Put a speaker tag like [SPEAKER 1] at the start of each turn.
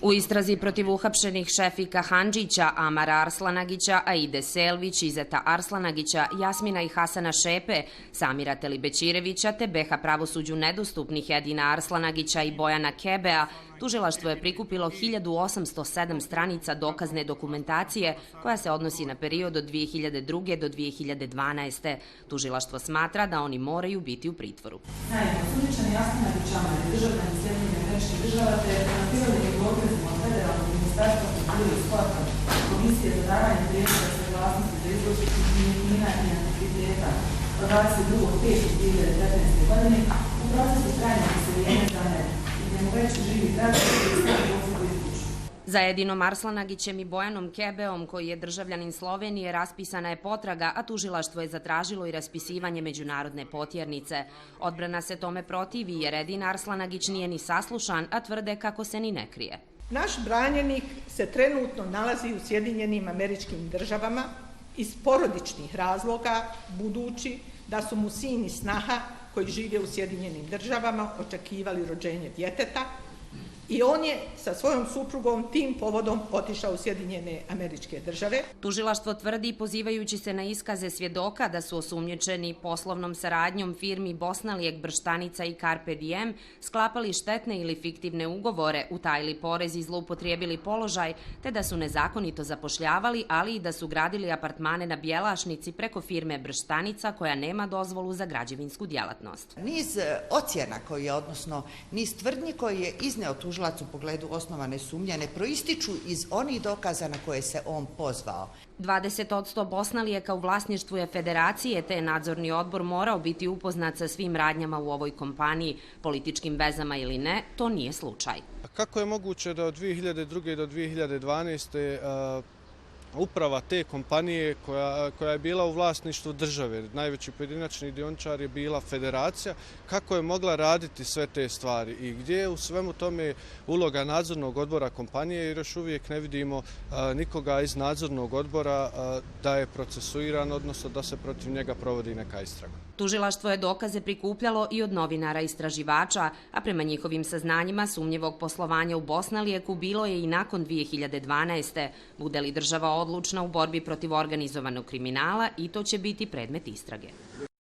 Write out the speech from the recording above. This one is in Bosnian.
[SPEAKER 1] U istrazi protiv uhapšenih Šefika Handžića, Amara Arslanagića, Aide Selvić, Izeta Arslanagića, Jasmina i Hasana Šepe, Samira Telibećirevića te Beha pravosuđu nedostupnih Edina Arslanagića i Bojana Kebea, tužilaštvo je prikupilo 1807 stranica dokazne dokumentacije koja se odnosi na period od 2002. do 2012. Tužilaštvo smatra da oni moraju biti u pritvoru.
[SPEAKER 2] Naime, osumnjičeni Arslanagić Amar je državljanin Sjedinjenih Američkih Država te je prema prirodnim dokazima od Federalnog ministarstva kulture i sporta Komisije za davanje prijedloga saglasnosti za izvršenje nekretnina i antikviteta od 22.5.2015. godine u procesu trajnog iseljenja za Ameriku i gdje mu već živi građani i sve osobu iz kuće.
[SPEAKER 1] Za Edinom Arslanagićem i Bojanom Kebeom, koji je državljanin Slovenije, raspisana je potraga, a tužilaštvo je zatražilo i raspisivanje međunarodne potjernice. Odbrana se tome protivi jer Edin Arslanagić nije ni saslušan, a tvrde kako se ni ne krije.
[SPEAKER 3] Naš branjenik se trenutno nalazi u Sjedinjenim Američkim Državama iz porodičnih razloga, budući da su mu sin i snaha koji žive u Sjedinjenim Državama očekivali rođenje djeteta i on je sa svojom suprugom tim povodom otišao u Sjedinjene Američke Države.
[SPEAKER 1] Tužilaštvo tvrdi, pozivajući se na iskaze svjedoka, da su osumnjičeni poslovnom saradnjom firmi Bosnalijek, Brštanica i Carpe Diem sklapali štetne ili fiktivne ugovore, utajili porez i zloupotrijebili položaj, te da su nezakonito zapošljavali, ali i da su gradili apartmane na Bjelašnici preko firme Brštanica koja nema dozvolu za građevinsku djelatnost.
[SPEAKER 4] Niz ocjena odnosno niz tvrdnji koji je izneo tužilac u pogledu osnovane sumnje ne proističu iz onih dokaza na koje se on pozvao.
[SPEAKER 1] 20% Bosnalijeka u vlasništvu je federacije, te je nadzorni odbor morao biti upoznat sa svim radnjama u ovoj kompaniji. Političkim vezama ili ne, to nije slučaj.
[SPEAKER 5] Kako je moguće da od 2002. do 2012. Uprava te kompanije koja je bila u vlasništvu države, najveći pojedinačni dioničar je bila federacija, kako je mogla raditi sve te stvari i gdje je u svemu tome uloga nadzornog odbora kompanije, jer još uvijek ne vidimo nikoga iz nadzornog odbora da je procesuiran, odnosno da se protiv njega provodi neka istraga.
[SPEAKER 1] Tužilaštvo je dokaze prikupljalo i od novinara istraživača, a prema njihovim saznanjima sumnjivog poslovanja u Bosnalijeku bilo je i nakon 2012. Bude li država odlučna u borbi protiv organizovanog kriminala, i to će biti predmet istrage.